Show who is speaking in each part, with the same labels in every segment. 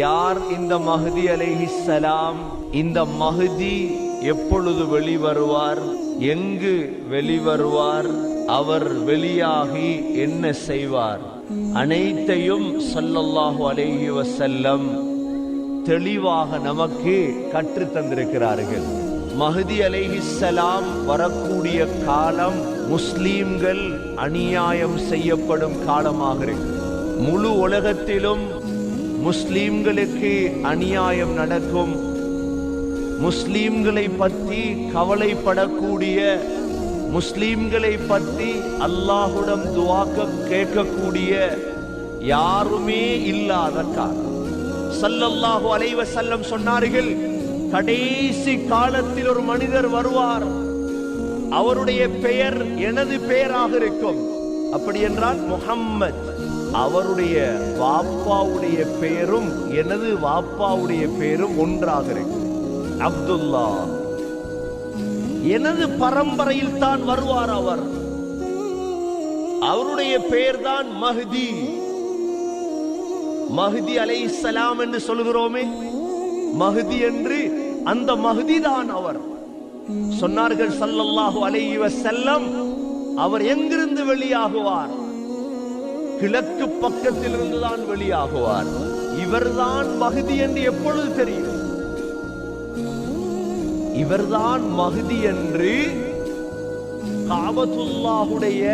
Speaker 1: யார் இந்த மஹ்தி அலைஹிஸ்ஸலாம்? இந்த மஹ்தி எப்பொழுது வெளிவருவார்? எங்கு வெளிவருவார்? அவர் வெளியாகி என்ன செய்வார்? அனைத்தையும் ஸல்லல்லாஹு அலைஹி வஸல்லம் தெளிவாக நமக்கு கற்றுத் தந்திருக்கிறார்கள். மஹ்தி அலைஹிஸ்ஸலாம் வரக்கூடிய காலம் முஸ்லீம்கள் அநியாயம் செய்யப்படும் காலமாக இருக்கு. முழு உலகத்திலும் முஸ்லீம்களுக்கு அநியாயம் நடக்கும். முஸ்லீம்களை பற்றி கவலைப்படக்கூடிய, முஸ்லீம்களை பற்றி அல்லாஹ்விடம் துஆ கேட்கக்கூடிய யாருமே இல்லாத காலம். ஸல்லல்லாஹு அலைஹி வஸல்லம் சொன்னார்கள், கடைசி காலத்தில் ஒரு மனிதர் வருவார், அவருடைய பெயர் எனது பெயராக இருக்கும். அப்படி என்றால் முஹம்மத், அவருடைய வாப்பாவுடைய பெயரும் எனது வாப்பாவுடைய பெயரும் ஒன்றாக இருக்கு. அப்துல்லா, எனது பரம்பரையில் தான் வருவார் அவர். அவருடைய பெயர் தான் மஹ்தி. மஹ்தி அலைஹிஸ்ஸலாம் என்று சொல்கிறோமே, மஹ்தி என்று, அந்த மஹ்தி தான் அவர். சொன்னார்கள் ஸல்லல்லாஹு அலைஹி வஸல்லம், அவர் எங்கிருந்து வெளியாகுவார்? கிழக்கு பக்கத்தில் இருந்துதான் வெளியாகுவார். இவர்தான் மஹ்தி என்று எப்பொழுது தெரியும்? இவர்தான் மஹ்தி என்று காபத்துல்லாஹுடைய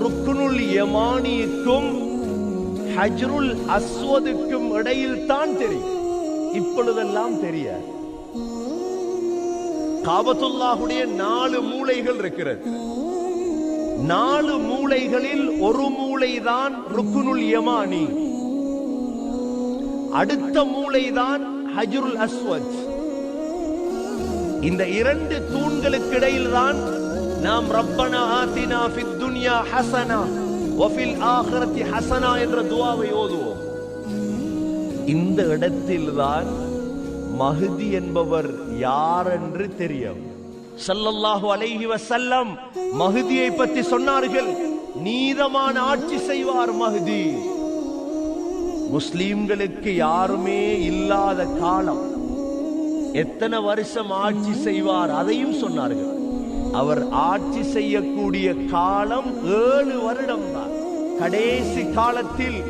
Speaker 1: ருக்னுல் யமானிக்கும் ஹஜ்ருல் அஸ்வதுக்கும் இடையில் தான் தெரியும். இப்பொழுதெல்லாம் தெரியாது. காபத்துல்லாஹுடைய 4 மூலைகள் இருக்கிறது. 4 மூலைகளில் ஒரு மூலைதான் ருக்னுல் யமானி, அடுத்த மூலைதான் ஹஜ்ருல் அஸ்வத். இந்த 2 தூண்களுக்கு இடையில் தான் நாம் ரப்பனா ஆதினா ஃபித் துன்யா ஹஸனா வ ஃபில் ஆখিরাতি ஹஸனா என்ற துஆவை ஓதுவோம். இந்த இடத்தில் தான் மஹ்தி என்பவர் யார் என்று தெரியும். ஸல்லல்லாஹு அலைஹி வஸல்லம் மஹ்தியை பற்றி சொன்னார்கள், நீதமான ஆட்சி செய்வார் மஹ்தி. முஸ்லிம்களுக்கு யாருமே இல்லாத காலம். எத்தனை வருஷம் ஆட்சி செய்வார் அதையும் சொன்னார்கள். அவர் ஆட்சி செய்யக்கூடிய காலம் 7 வருடம் தான். கடைசி காலத்தில்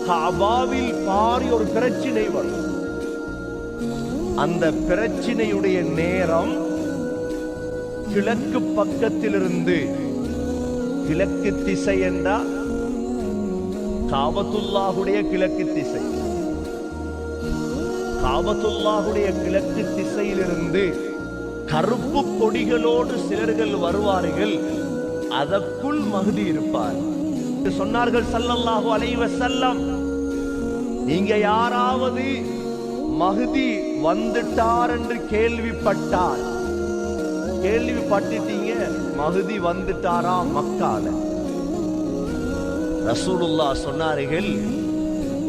Speaker 1: காபாவில் பாரி ஒரு பிரச்சனை வரும். அந்த பிரச்சனையுடைய நேரம் கிழக்கு பக்கத்திலிருந்து, கிழக்கு திசை என்றா காபத்துல்லாஹுடைய கிழக்கு திசை, காபத்துல்லாஹுடைய கிழக்கு திசையிலிருந்து கருப்பு கொடிகளோடு சிலர்கள் வருவார்கள். அதற்குள் மஹ்தி இருப்பார். சொன்னார்கள் ஸல்லல்லாஹு அலைஹி வஸல்லம், நீங்க யாராவது மஹ்தி வந்துட்டார் என்று கேள்விப்பட்டால், கேள்விப்பட்டுட்டீங்க மஹ்தி வந்துட்டாரா மக்கால, ரசூலுல்லாஹ் சொன்னார்கள்,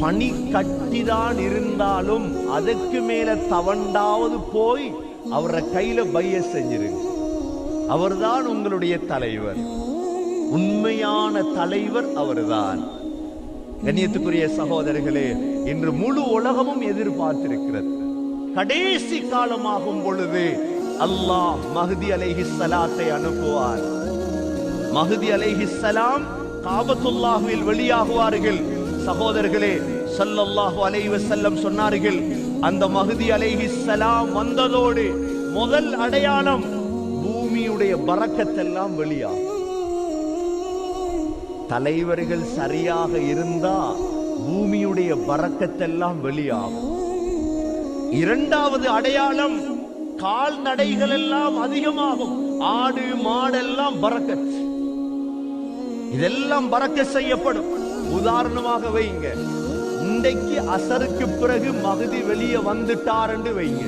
Speaker 1: பனி கட்டிதான் இருந்தாலும் அதற்கு மேல தவண்டாவது போய் அவரை கையில பைய செஞ்சிருங்க. அவர்தான் உங்களுடைய தலைவர், உண்மையான தலைவர் அவர்தான். கண்ணியத்துக்குரிய சகோதரர்களே, இன்று முழு உலகமும் எதிர்பார்த்திருக்கிறது. கடைசி காலமாகும் பொழுது அல்லாஹ் மஹ்தி அலைஹிஸ்ஸலாத்தை அனுப்புவார். மஹ்தி அலைஹிஸ்ஸலாம் காபத்துல்லாஹ்வில் வெளியாகுவார்கள். சகோதரர்களே, ஸல்லல்லாஹு அலைஹி வஸல்லம் சொன்னார்கள், அந்த மஹ்தி அலைஹிஸ்ஸலாம் வந்ததோடு முதல் அடையாளம் பூமியுடைய பரக்கத் எல்லாம் வெளியாகும். தலைவர்கள் சரியாக இருந்தா பூமியுடைய பரக்கத் எல்லாம் வெளியாகும். இரண்டாவது அடையாளம், கால்நடைகள் எல்லாம் அதிகமாகும். ஆடு மாடெல்லாம் பரக்கத், இதெல்லாம் பரக்கத் செய்யப்படும். உதாரணமாக வைங்க, இன்றைக்கு அசருக்கு பிறகு மஹ்தி வெளியே வந்துட்டார் என்று வைங்க.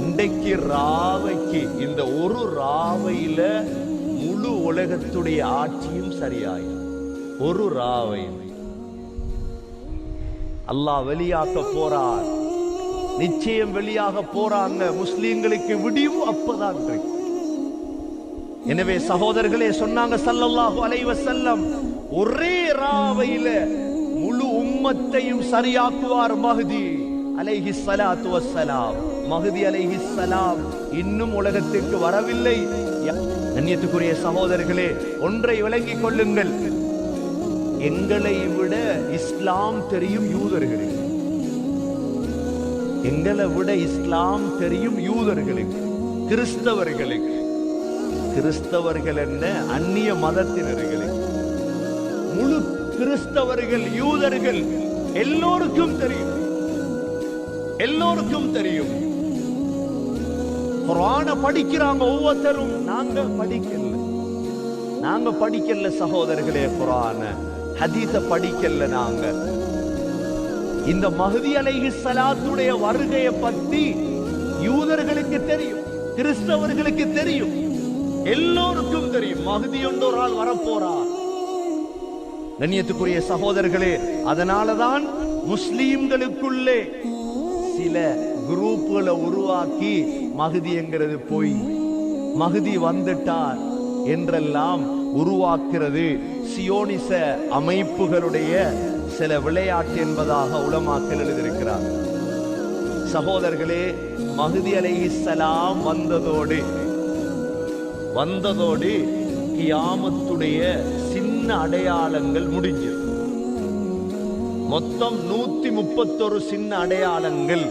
Speaker 1: இன்றைக்கு ராவைக்கு, இந்த ஒரு ராவையில முழு உலகத்துடைய ஆட்சியும் சரியாயிடும். ஒரு ராவை அல்லாஹ் வெளியாக்க போறார். நிச்சயம் வெளியாக போறாங்க. முஸ்லிம்களுக்கு விடிவு அப்பதான் இருக்கு. எனவே சகோதரர்களே, சொன்னாங்க ஸல்லல்லாஹு அலைஹி வஸல்லம், ஒரே ராவையில முழு உம்ம உம்மத்தையும் சரியாக்குவார் மஹ்தி அலைஹிஸ்ஸலாத்து வஸ்ஸலாம். மஹ்தி அலைஹிஸ்ஸலாம் இன்னும் உலகத்திற்கு வரவில்லை. கண்ணியத்துக்குரிய சகோதரர்களே, ஒன்றை விளங்கிக் கொள்ளுங்கள். எங்களை விட இஸ்லாம் தெரியும் யூதர்களுக்கு. எங்களை விட இஸ்லாம் தெரியும் யூதர்களுக்கு, கிறிஸ்தவர்களுக்கு. கிறிஸ்தவர்கள் என்ன, அந்நிய மதத்தினர்களுக்கு, முழு கிறிஸ்தவர்கள் யூதர்கள் எல்லோருக்கும் தெரியும். எல்லோருக்கும் தெரியும். குர்ஆனை படிக்கிறாங்க ஒவ்வொருத்தரும். நாங்க படிக்கல சகோதரர்களே. குர்ஆனை ஹதீஸை படிக்கல நாங்க. இந்த மஹ்தி அலைஹிஸ்ஸலாத்துடைய வருகையை பத்தி யூதர்களுக்கு தெரியும், கிறிஸ்தவர்களுக்கு தெரியும், எல்லோருக்கும் தெரியும். மஹ்தி என்ற ஒரு ஆள் வரப்போறார். கண்ணியத்துக்குரிய சகோதரர்களே, அதனாலதான் முஸ்லிம்களுக்குள்ளே சில குரூப்புகளை உருவாக்கி மஹ்தி என்கிறது போய் மஹ்தி வந்துட்டார் என்றெல்லாம் உருவாக்குறது சியோனிச அமைப்புகளுடைய சில விளையாட்டு என்பதாக உலமாக்கள் எழுதியிருக்கிறார். சகோதரர்களே, மஹ்தி அலைஹிஸ்ஸலாம் வந்ததோடு கியாமத்துடைய சின்ன அடையாளங்கள் முடிஞ்சது. மொத்தம் 131 சின்ன அடையாளங்கள்